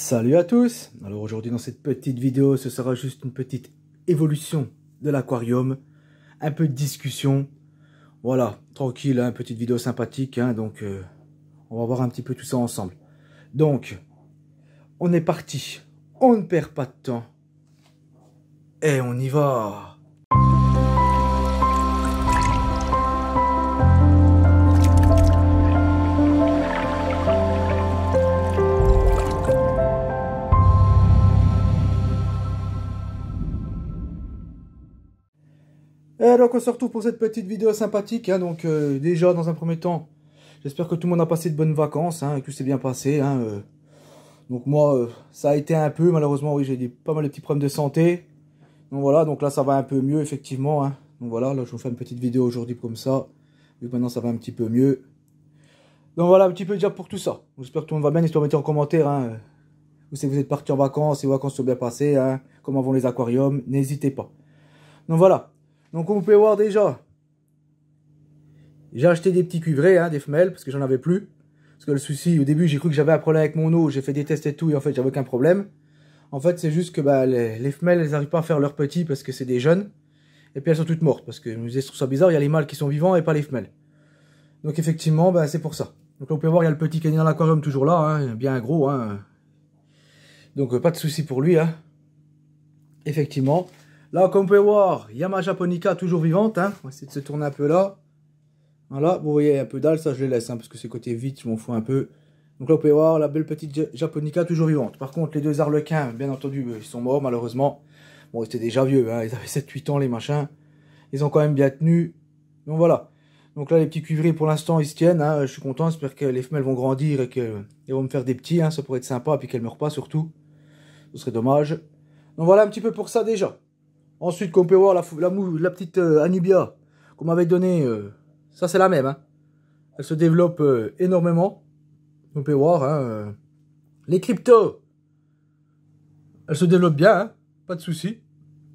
Salut à tous. Alors aujourd'hui dans cette petite vidéo, ce sera juste une petite évolution de l'aquarium, un peu de discussion, voilà, tranquille, hein, petite vidéo sympathique, hein, donc on va voir un petit peu tout ça ensemble. Donc, on est parti, on ne perd pas de temps, et on y va. Et donc on se retrouve pour cette petite vidéo sympathique, hein, donc déjà dans un premier temps, j'espère que tout le monde a passé de bonnes vacances, hein, et que tout s'est bien passé, hein, donc moi ça a été un peu, malheureusement oui j'ai pas mal de petits problèmes de santé, donc voilà, donc là ça va un peu mieux effectivement, hein, donc voilà, là je vous fais une petite vidéo aujourd'hui comme ça, vu que maintenant ça va un petit peu mieux, donc voilà un petit peu déjà pour tout ça, j'espère que tout le monde va bien, n'hésitez pas à mettre en commentaire, hein, où c'est que vous êtes partis en vacances, si vos vacances sont bien passées, hein, comment vont les aquariums, n'hésitez pas, donc voilà. Donc comme vous pouvez voir déjà, j'ai acheté des petits cuivrés, hein, des femelles, parce que j'en avais plus. Parce que le souci, au début j'ai cru que j'avais un problème avec mon eau, j'ai fait des tests et tout, et en fait j'avais aucun problème. En fait c'est juste que bah, les femelles, elles n'arrivent pas à faire leurs petits parce que c'est des jeunes. Et puis elles sont toutes mortes, parce que je me disais, je trouve ça bizarre, il y a les mâles qui sont vivants et pas les femelles. Donc effectivement, bah, c'est pour ça. Donc là vous pouvez voir, il y a le petit qui est dans l'aquarium toujours là, hein, bien gros. Hein. Donc pas de souci pour lui. Hein. Effectivement. Là, comme vous pouvez voir, il y a ma japonica toujours vivante. Hein. On va essayer de se tourner un peu là. Voilà, vous voyez un peu d'algues, ça je les laisse, hein, parce que c'est côté vide, je m'en fous un peu. Donc là, vous pouvez voir la belle petite japonica toujours vivante. Par contre, les deux arlequins, bien entendu, ils sont morts malheureusement. Bon, ils étaient déjà vieux, hein, ils avaient 7-8 ans les machins. Ils ont quand même bien tenu. Donc voilà. Donc là, les petits cuivrés, pour l'instant, ils se tiennent. Hein, je suis content, j'espère que les femelles vont grandir et qu'elles vont me faire des petits. Hein, ça pourrait être sympa, et puis qu'elles ne meurent pas surtout. Ce serait dommage. Donc voilà un petit peu pour ça déjà. Ensuite, comme vous pouvez voir, la petite Anubia qu'on m'avait donnée, ça c'est la même. Hein. Elle se développe énormément. Vous pouvez voir. Hein, les cryptos, elle se développe bien, hein, pas de souci.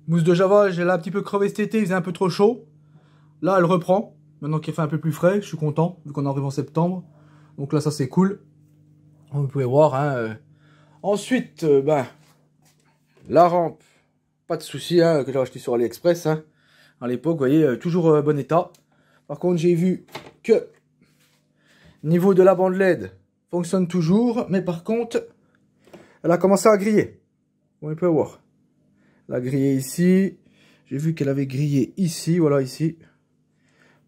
Mousse de Java, j'ai un petit peu crevé cet été, il faisait un peu trop chaud. Là, elle reprend. Maintenant qu'il fait un peu plus frais, je suis content, vu qu'on arrive en septembre. Donc là, ça c'est cool. Vous pouvez voir. Hein, ensuite, ben, la rampe. Pas de souci, hein, que j'ai acheté sur AliExpress. Hein. À l'époque, vous voyez, toujours bon état. Par contre, j'ai vu que niveau de la bande LED fonctionne toujours, mais par contre, elle a commencé à griller. On peut voir. Elle a grillé ici. J'ai vu qu'elle avait grillé ici, voilà, ici.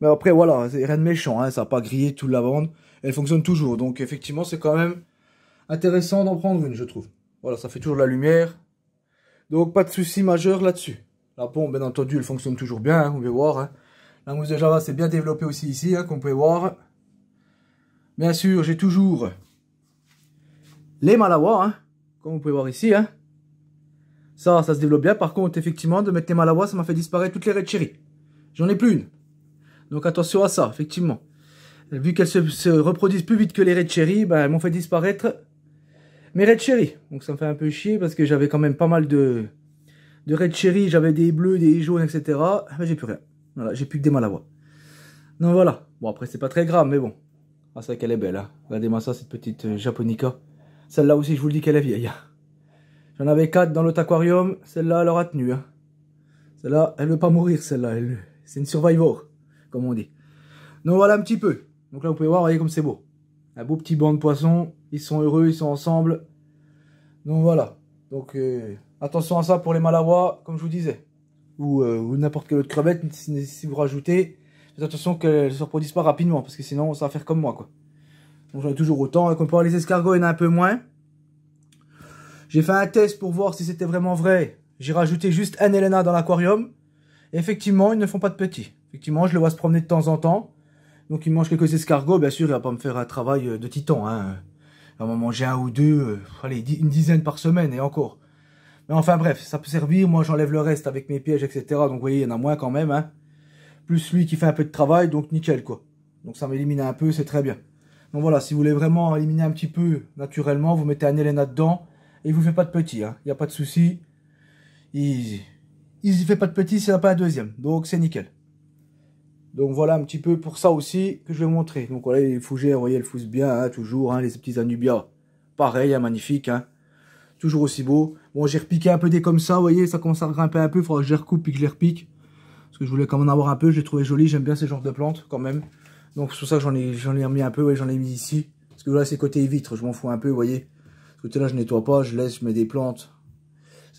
Mais après, voilà, c'est rien de méchant, hein, ça n'a pas grillé toute la bande. Elle fonctionne toujours, donc effectivement, c'est quand même intéressant d'en prendre une, je trouve. Voilà, ça fait toujours de la lumière. Donc, pas de souci majeur là-dessus. La pompe, bien entendu, elle fonctionne toujours bien, hein, vous pouvez voir. Hein. La mousse de Java s'est bien développée aussi ici, hein, comme vous pouvez voir. Bien sûr, j'ai toujours les Malawas, hein, comme vous pouvez voir ici. Hein. Ça se développe bien. Par contre, effectivement, de mettre les Malawas, ça m'a fait disparaître toutes les Red Cherry. J'en ai plus une. Donc, attention à ça, effectivement. Vu qu'elles se reproduisent plus vite que les Red Cherry, ben, elles m'ont fait disparaître mes Red Cherry. Donc, ça me fait un peu chier parce que j'avais quand même pas mal de Red Cherry. J'avais des bleus, des jaunes, etc. Mais j'ai plus rien. Voilà, j'ai plus que des Malawas. Donc, voilà. Bon, après, c'est pas très grave, mais bon. Ah, c'est vrai qu'elle est belle, hein. Regardez-moi ça, cette petite japonica. Celle-là aussi, je vous le dis qu'elle est vieille. Hein. J'en avais 4 dans l'autre aquarium. Celle-là, elle aura tenu. Hein. Celle-là, elle veut pas mourir, celle-là. C'est une survivor, comme on dit. Donc voilà un petit peu. Donc là, vous pouvez voir, voyez comme c'est beau. Un beau petit banc de poissons. Ils sont heureux, ils sont ensemble. Donc voilà. Donc attention à ça pour les Malawas, comme je vous disais. Ou n'importe quelle autre crevette, si vous rajoutez. Faites attention qu'elles ne se reproduisent pas rapidement, parce que sinon ça va faire comme moi, quoi. Donc j'en ai toujours autant, et comme pour les escargots, il y en a un peu moins. J'ai fait un test pour voir si c'était vraiment vrai. J'ai rajouté juste un Helena dans l'aquarium. Effectivement, ils ne font pas de petits. Effectivement, je le vois se promener de temps en temps. Donc il mange quelques escargots, bien sûr, il va pas me faire un travail de titan. Hein. Il va m'en manger un ou deux, allez, une dizaine par semaine, et encore. Mais enfin bref, ça peut servir, moi j'enlève le reste avec mes pièges, etc. Donc vous voyez, il y en a moins quand même, hein. Plus lui qui fait un peu de travail, donc nickel quoi. Donc ça m'élimine un peu, c'est très bien. Donc voilà, si vous voulez vraiment éliminer un petit peu naturellement, vous mettez un Helena dedans, et il vous fait pas de petit, hein. Il n'y a pas de souci. Il fait pas de petit, s'il n'y en a pas un deuxième, donc c'est nickel. Donc voilà un petit peu pour ça aussi que je vais vous montrer. Donc voilà, les fougères, vous voyez, elles foussent bien, hein, toujours, hein, les petits Anubia. Pareil, hein, magnifique, hein. toujours aussi beau. Bon, j'ai repiqué un peu des comme ça, vous voyez, ça commence à grimper un peu, il faudra que je les recoupe et que je les repique. Parce que je voulais quand même en avoir un peu, je les trouvais jolis, j'aime bien ces genres de plantes quand même. Donc c'est pour ça que j'en ai remis un peu, ouais, j'en ai mis ici. Parce que là c'est côté vitre, je m'en fous un peu, vous voyez. Ce côté-là je nettoie pas, je laisse, je mets des plantes.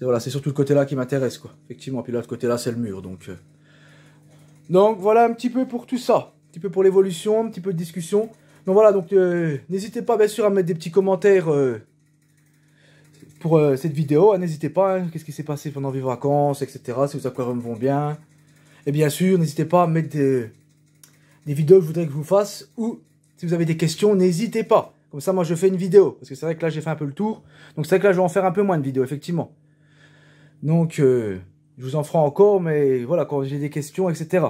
Voilà, c'est surtout le côté-là qui m'intéresse, quoi. Effectivement, puis là, de côté-là, c'est le mur, donc... Donc, voilà un petit peu pour tout ça. Un petit peu pour l'évolution, un petit peu de discussion. Donc, voilà, donc, n'hésitez pas, bien sûr, à mettre des petits commentaires pour cette vidéo. Hein, n'hésitez pas, hein, qu'est-ce qui s'est passé pendant vos vacances, etc. Si vos aquariums vont bien. Et bien sûr, n'hésitez pas à mettre des vidéos que je voudrais que je vous fasse. Ou, si vous avez des questions, n'hésitez pas. Comme ça, moi, je fais une vidéo. Parce que c'est vrai que là, j'ai fait un peu le tour. Donc, c'est vrai que là, je vais en faire un peu moins de vidéos, effectivement. Donc, je vous en ferai encore, mais voilà, quand j'ai des questions, etc.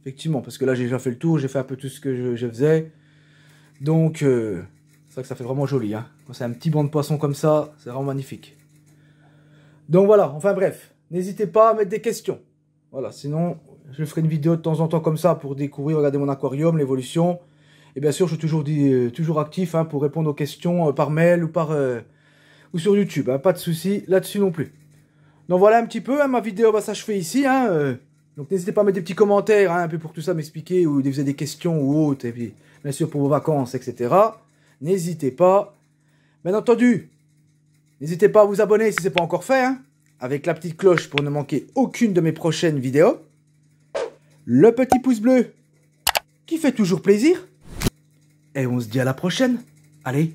Effectivement, parce que là, j'ai déjà fait le tour, j'ai fait un peu tout ce que je faisais. Donc, c'est vrai que ça fait vraiment joli. Hein. Quand c'est un petit banc de poissons comme ça, c'est vraiment magnifique. Donc voilà, enfin bref, n'hésitez pas à mettre des questions. Voilà, sinon, je ferai une vidéo de temps en temps comme ça pour découvrir, regarder mon aquarium, l'évolution. Et bien sûr, je suis toujours actif hein, pour répondre aux questions par mail ou sur YouTube. Hein, pas de souci là-dessus non plus. Donc voilà un petit peu, hein, ma vidéo va s'achever ici. Hein, donc n'hésitez pas à mettre des petits commentaires, hein, un peu pour tout ça, m'expliquer, ou vous avez des questions ou autres, et puis bien sûr pour vos vacances, etc. N'hésitez pas. Bien entendu, n'hésitez pas à vous abonner si ce n'est pas encore fait, hein, avec la petite cloche pour ne manquer aucune de mes prochaines vidéos. Le petit pouce bleu qui fait toujours plaisir. Et on se dit à la prochaine. Allez,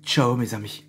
ciao mes amis.